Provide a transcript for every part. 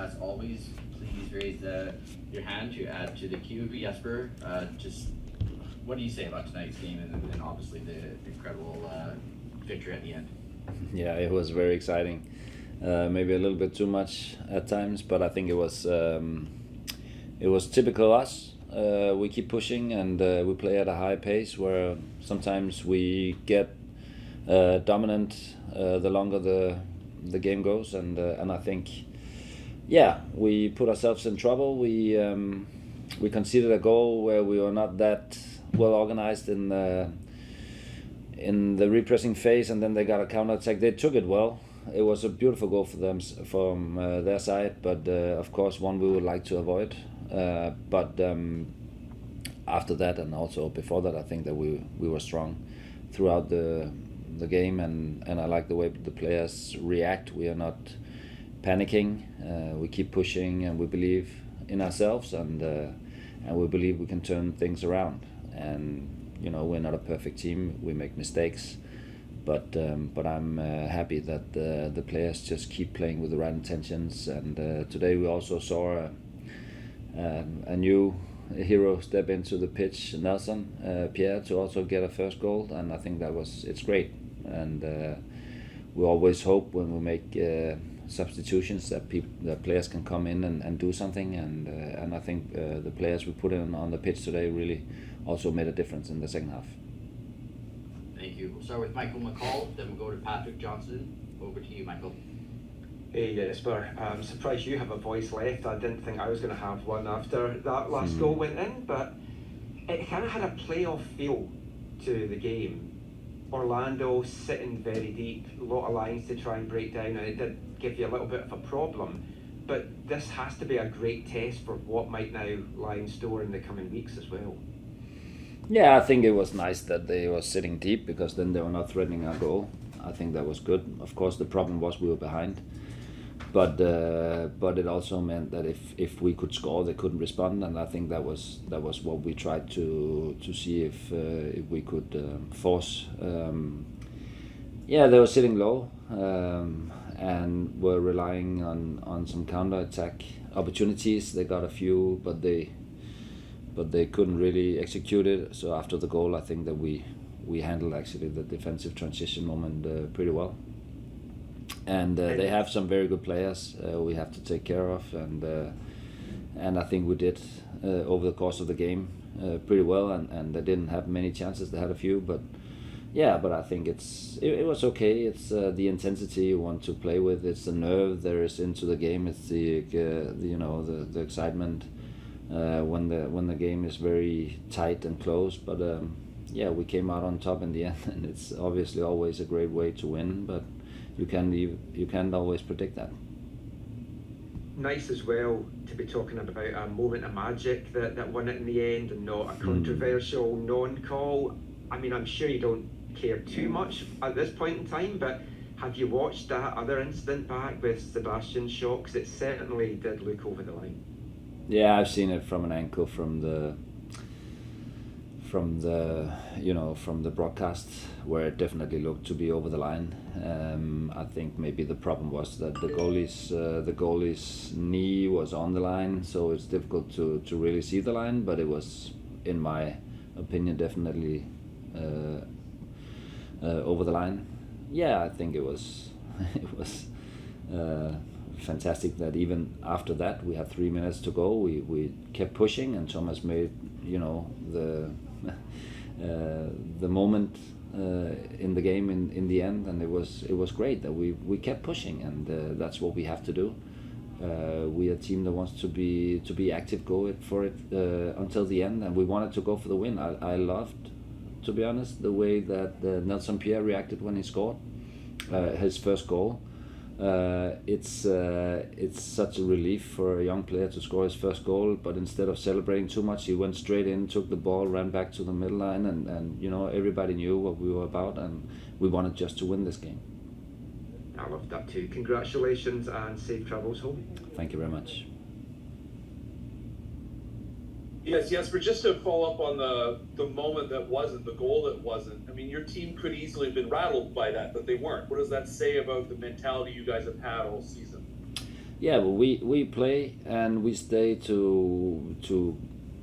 as always, please raise your hand to add to the queue. Jasper, just what do you say about tonight's game and obviously the incredible victory at the end? Yeah, it was very exciting. Maybe a little bit too much at times, but I think it was typical us. We keep pushing and we play at a high pace where sometimes we get dominant the longer the game goes, and I think we put ourselves in trouble. We conceded a goal where we were not that well organized in the repressing phase, and then they got a counter attack. They took it well. It was a beautiful goal for them from their side, but of course one we would like to avoid. But after that and also before that, I think that we were strong throughout the game, and I like the way the players react. We are not panicking. We keep pushing, and we believe in ourselves, and we believe we can turn things around. And we're not a perfect team. We make mistakes, but I'm happy that the players just keep playing with the right intentions. And today we also saw a new hero step into the pitch, Nelson, Pierre, to also get a first goal, and I think it's great. And we always hope when we make substitutions that players can come in and do something, and I think the players we put in on the pitch today really also made a difference in the second half. Thank you. We'll start with Michael McCall, then we'll go to Patrick Johnson. Over to you, Michael. Hey Jasper, I'm surprised you have a voice left. I didn't think I was going to have one after that last goal went in, but it kind of had a playoff feel to the game. Orlando sitting very deep, a lot of lines to try and break down, and it did give you a little bit of a problem. But this has to be a great test for what might now lie in store in the coming weeks as well. Yeah, I think it was nice that they were sitting deep, because then they were not threatening our goal. I think that was good. Of course, the problem was we were behind, but it also meant that if we could score, they couldn't respond, and I think that was what we tried to see if we could force. They were sitting low and were relying on some counter attack opportunities. They got a few, but they couldn't really execute it. So after the goal, I think that we handled actually the defensive transition moment pretty well. And they have some very good players we have to take care of, and I think we did over the course of the game pretty well. And they didn't have many chances. They had a few, but I think it was okay. It's the intensity you want to play with. It's the nerve there is into the game. It's the excitement when the game is very tight and close. But we came out on top in the end, and it's obviously always a great way to win. But you can't always predict that. Nice as well to be talking about a moment of magic that won it in the end, and not a controversial non-call. I mean, I'm sure you don't care too much at this point in time, but have you watched that other incident back with Sebastian's shot? 'Cause it certainly did look over the line. Yeah, I've seen it from an angle from the broadcast, where it definitely looked to be over the line. I think maybe the problem was that the goalie's knee was on the line, so it's difficult to really see the line. But it was, in my opinion, definitely over the line. Yeah, I think it was fantastic that even after that, we had 3 minutes to go. We kept pushing, and Thomas made the moment in the game in the end, and it was great that we kept pushing, and that's what we have to do. We are a team that wants to be active, go for it until the end, and we wanted to go for the win. I loved, to be honest, the way that Nelson Pierre reacted when he scored his first goal. It's such a relief for a young player to score his first goal, but instead of celebrating too much, he went straight in, took the ball, ran back to the middle line, and everybody knew what we were about, and we wanted just to win this game. I love that too. Congratulations and safe travels home. Thank you very much. Yes, Jasper, just to follow up on the moment that wasn't, the goal that wasn't, I mean, your team could easily have been rattled by that, but they weren't. What does that say about the mentality you guys have had all season? Yeah, well, we play and we stay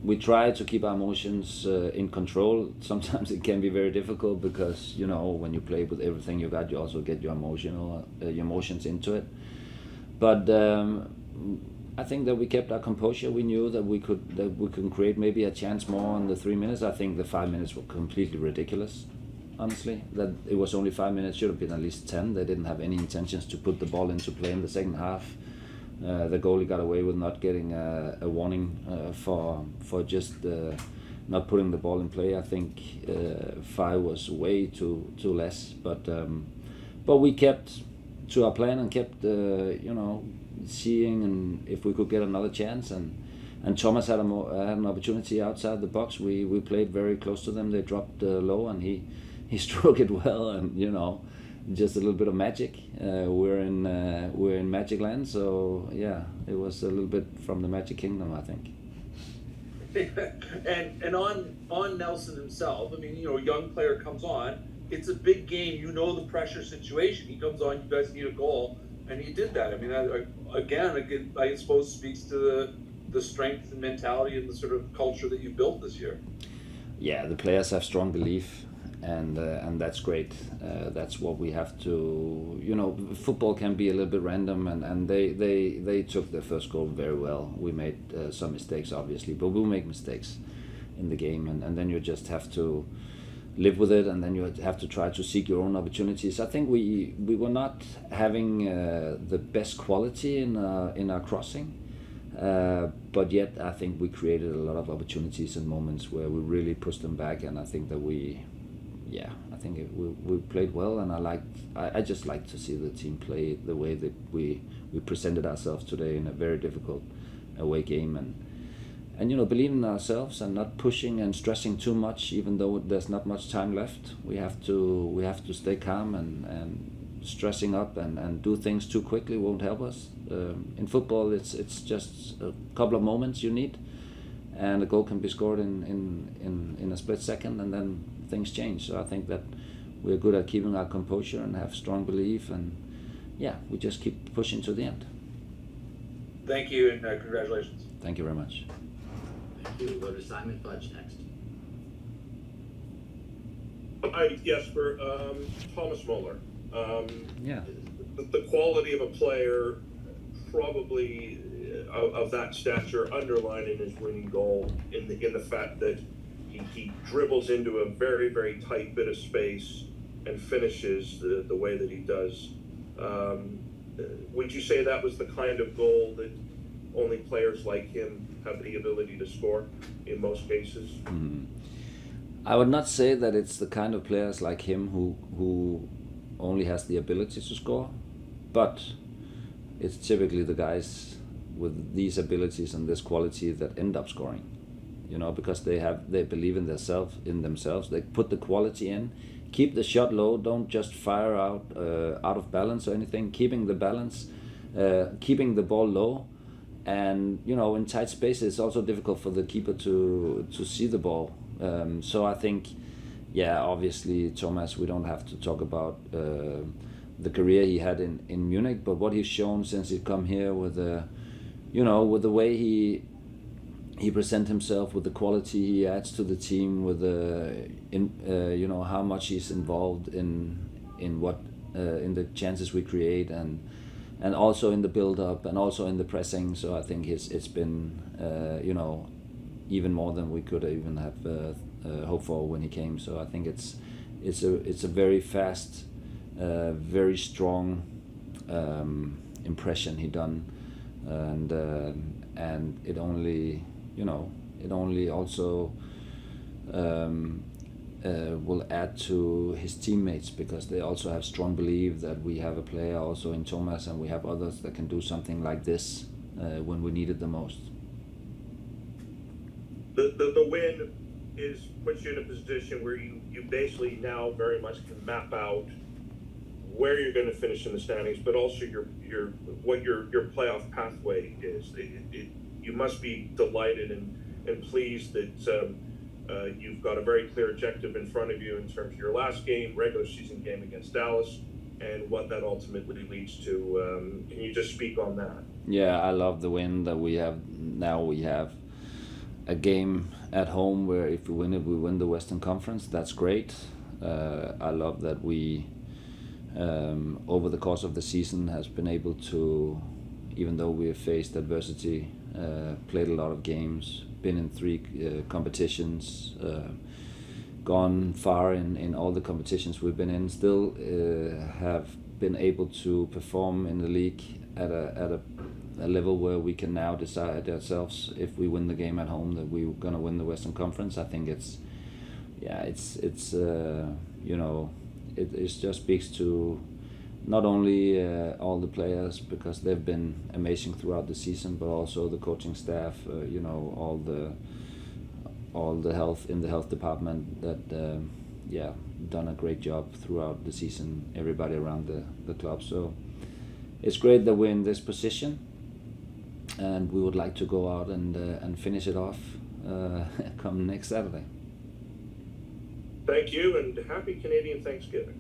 we try to keep our emotions in control. Sometimes it can be very difficult because when you play with everything you got, you also get your emotions into it. But I think that we kept our composure. We knew that we could create maybe a chance more in the 3 minutes. I think the 5 minutes were completely ridiculous. Honestly, that it was only 5 minutes, should have been at least 10. They didn't have any intentions to put the ball into play in the second half. The goalie got away with not getting a warning for just not putting the ball in play. I think 5 was way too less, but we kept to our plan and kept seeing and if we could get another chance. And Thomas had an opportunity outside the box. We played very close to them. They dropped low and he struck it well, and just a little bit of magic. We're in Magic Land, so yeah, it was a little bit from the Magic Kingdom, I think. and on Nelson himself, I mean, a young player comes on. It's a big game. The pressure situation. He comes on. You guys need a goal, and he did that. I mean, I suppose speaks to the strength and mentality and the sort of culture that you built this year. Yeah, the players have strong belief. And that's great. That's what we have to. Football can be a little bit random, and they took their first goal very well. We made some mistakes, obviously, but we'll make mistakes in the game, and then you just have to live with it, and then you have to try to seek your own opportunities. I think we were not having the best quality in our crossing, but yet I think we created a lot of opportunities and moments where we really pushed them back, and I think that we played well, and I just like to see the team play the way that we presented ourselves today in a very difficult away game, and believing in ourselves and not pushing and stressing too much, even though there's not much time left. We have to stay calm, and stressing up and do things too quickly won't help us. In football, it's just a couple of moments you need, and a goal can be scored in a split second, and then things change. So I think that we're good at keeping our composure and have strong belief, and we just keep pushing to the end. Thank you, and congratulations. Thank you very much. Thank you. We'll go to Simon Fudge next. Hi, Jasper. Thomas Müller. Yeah. The quality of a player, probably of that stature, underlining his winning goal in the fact that he dribbles into a very, very tight bit of space and finishes the way that he does. Would you say that was the kind of goal that only players like him have the ability to score in most cases? Mm-hmm. I would not say that it's the kind of players like him who only has the ability to score, but it's typically the guys with these abilities and this quality that end up scoring. Because they believe in themselves. They put the quality in, keep the shot low, don't just fire out of balance or anything. Keeping the balance, keeping the ball low, and in tight spaces it's also difficult for the keeper to see the ball. So I think, obviously Thomas, we don't have to talk about the career he had in Munich, but what he's shown since he come here with with the way he presents himself, with the quality he adds to the team, with how much he's involved in what in the chances we create, and also in the build-up, and also in the pressing. So I think it's been even more than we could even have hoped for when he came. So I think it's a very fast, very strong impression he done, and it only also will add to his teammates, because they also have strong belief that we have a player also in Thomas, and we have others that can do something like this when we need it the most. The win puts you in a position where you basically now very much can map out where you're going to finish in the standings, but also your playoff pathway is. You must be delighted and pleased that you've got a very clear objective in front of you in terms of your last game, regular season game against Dallas, and what that ultimately leads to. Can you just speak on that? Yeah, I love the win that we have now. We have a game at home where if we win it, we win the Western Conference. That's great. I love that we, over the course of the season, has been able to, even though we have faced adversity, played a lot of games, been in 3 competitions, gone far in all the competitions we've been in, still have been able to perform in the league at a level where we can now decide ourselves if we win the game at home that we're gonna win the Western Conference. I think it just speaks to not only all the players, because they've been amazing throughout the season, but also the coaching staff, all the health in the health department that done a great job throughout the season, everybody around the club. So it's great that we're in this position, and we would like to go out and finish it off come next Saturday. Thank you, and happy Canadian Thanksgiving.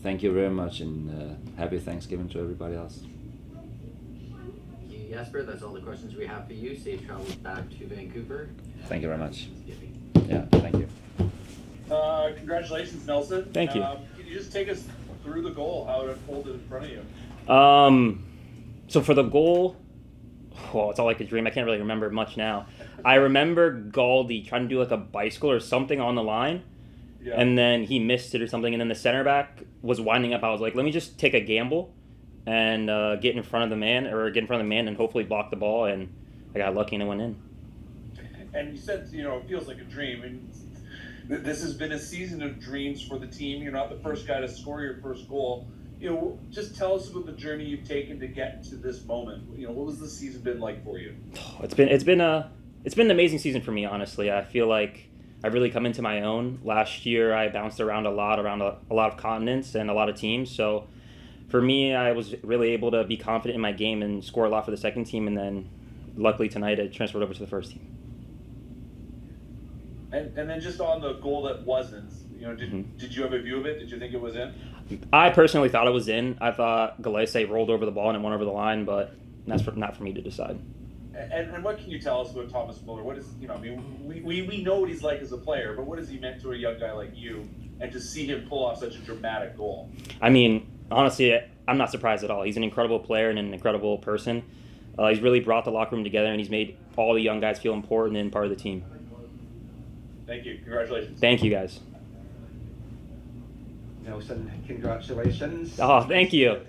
Thank you very much, and happy Thanksgiving to everybody else. Thank you, Jasper. That's all the questions we have for you. Safe travels back to Vancouver. Thank you very much. Thanksgiving. Yeah, thank you. Congratulations, Nelson. Thank you. Can you just take us through the goal, how it unfolded in front of you? So for the goal, it's all like a dream. I can't really remember much now. I remember Galdi trying to do like a bicycle or something on the line, and then he missed it or something, and then the center back was winding up. I was like, let me just take a gamble and get in front of the man and hopefully block the ball, and I got lucky and it went in. And you said, it feels like a dream. And this has been a season of dreams for the team. You're not the first guy to score your first goal. Just tell us about the journey you've taken to get to this moment. What was the season been like for you? It's been an amazing season for me, honestly. I feel like I've really come into my own. Last year, I bounced around a lot of continents and a lot of teams. So for me, I was really able to be confident in my game and score a lot for the second team. And then luckily tonight, I transferred over to the first team. And then just on the goal that wasn't, did you have a view of it? Did you think it was in? I personally thought it was in. I thought Galese rolled over the ball and it went over the line, but that's not for me to decide. And what can you tell us about Thomas Müller? What is, we know what he's like as a player, but what has he meant to a young guy like you, and to see him pull off such a dramatic goal? I mean, honestly, I'm not surprised at all. He's an incredible player and an incredible person. He's really brought the locker room together, and he's made all the young guys feel important and part of the team. Thank you. Congratulations. Thank you, guys. Nelson, congratulations. Oh, thank you.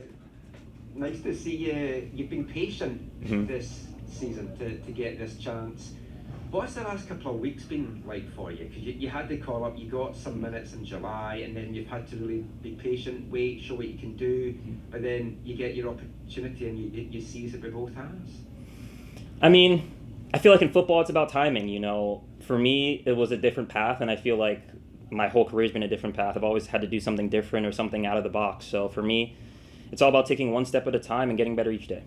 Nice to see you. You've been patient this season to get this chance. What's the last couple of weeks been like for you? Because you had the call up, you got some minutes in July, and then you've had to really be patient, wait, show what you can do, but then you get your opportunity and you seize it with both hands. I mean, I feel like in football it's about timing, For me, it was a different path, and I feel like my whole career's been a different path. I've always had to do something different or something out of the box. So for me, it's all about taking one step at a time and getting better each day.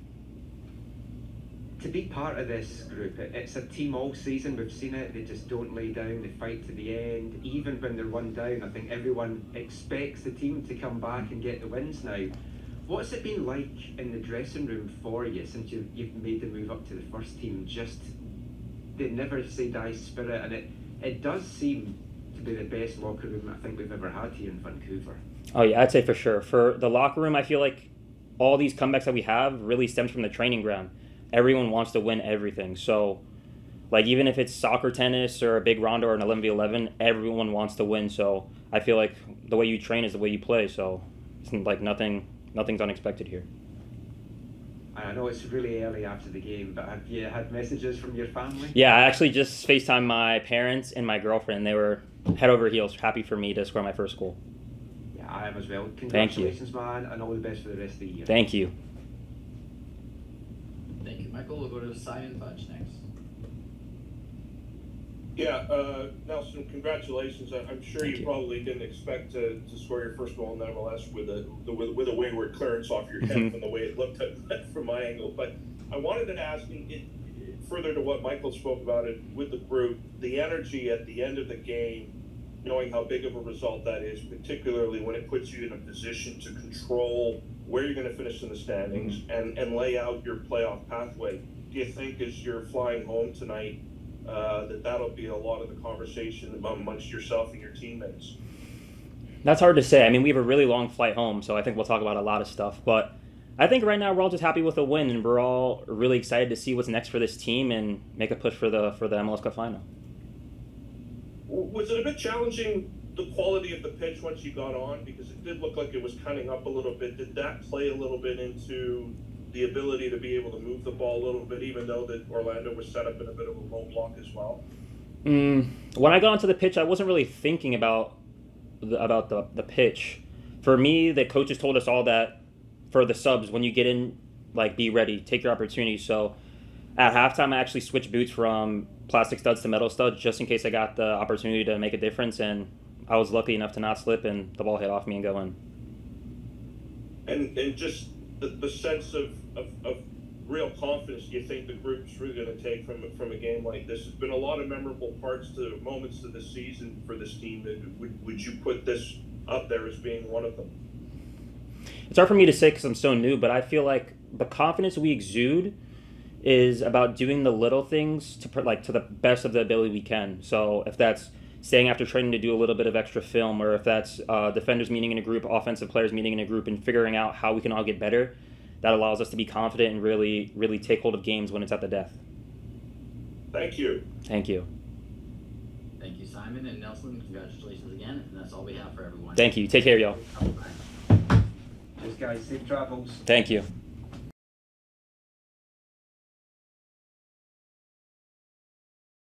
To be part of this group, it's a team all season. We've seen it. They just don't lay down. They fight to the end. Even when they're run down, I think everyone expects the team to come back and get the wins now. What's it been like in the dressing room for you since you've made the move up to the first team? Just the never say die spirit, and it does seem to be the best locker room I think we've ever had here in Vancouver. Oh yeah, I'd say for sure. For the locker room, I feel like all these comebacks that we have really stems from the training ground. Everyone wants to win everything. So, like, even if it's soccer, tennis, or a big rondo or an 11v11, everyone wants to win. So I feel like the way you train is the way you play. So it's like nothing's unexpected here. I know it's really early after the game, but have you had messages from your family? Yeah, I actually just FaceTimed my parents and my girlfriend. They were head over heels happy for me to score my first goal. Yeah, I am as well. Thank you. Congratulations, man, and all the best for the rest of the year. Thank you. Thank you, Michael. We'll go to Simon Fudge next. Yeah, Nelson, congratulations. I'm sure you probably didn't expect to score your first goal in the MLS with a wayward clearance off your head from the way it looked from my angle. But I wanted to ask, further to what Michael spoke about it with the group, the energy at the end of the game, knowing how big of a result that is, particularly when it puts you in a position to control where you're going to finish in the standings, and lay out your playoff pathway. Do you think as you're flying home tonight that'll be a lot of the conversation amongst yourself and your teammates? That's hard to say. I mean, we have a really long flight home, so I think we'll talk about a lot of stuff. But I think right now we're all just happy with a win, and we're all really excited to see what's next for this team and make a push for the MLS Cup final. Was it a bit challenging, the quality of the pitch once you got on? Because it did look like it was cutting up a little bit. Did that play a little bit into the ability to be able to move the ball a little bit, even though that Orlando was set up in a bit of a low block as well? When I got onto the pitch, I wasn't really thinking about the pitch. For me, the coaches told us all that for the subs, when you get in, like, be ready, take your opportunity. So at halftime, I actually switched boots from plastic studs to metal studs just in case I got the opportunity to make a difference, and I was lucky enough to not slip and the ball hit off me and go in. And just the sense of real confidence you think the group's really going to take from a game like this? There's been a lot of memorable moments to this season for this team. Would you put this up there as being one of them? It's hard for me to say because I'm so new, but I feel like the confidence we exude is about doing the little things to the best of the ability we can. So if that's staying after training to do a little bit of extra film, or if that's defenders meeting in a group, offensive players meeting in a group, and figuring out how we can all get better, that allows us to be confident and really, really take hold of games when it's at the death. Thank you. Thank you. Thank you, Simon and Nelson. Congratulations again. And that's all we have for everyone. Thank you. Take care, y'all. Cheers, guys. Safe travels. Thank you.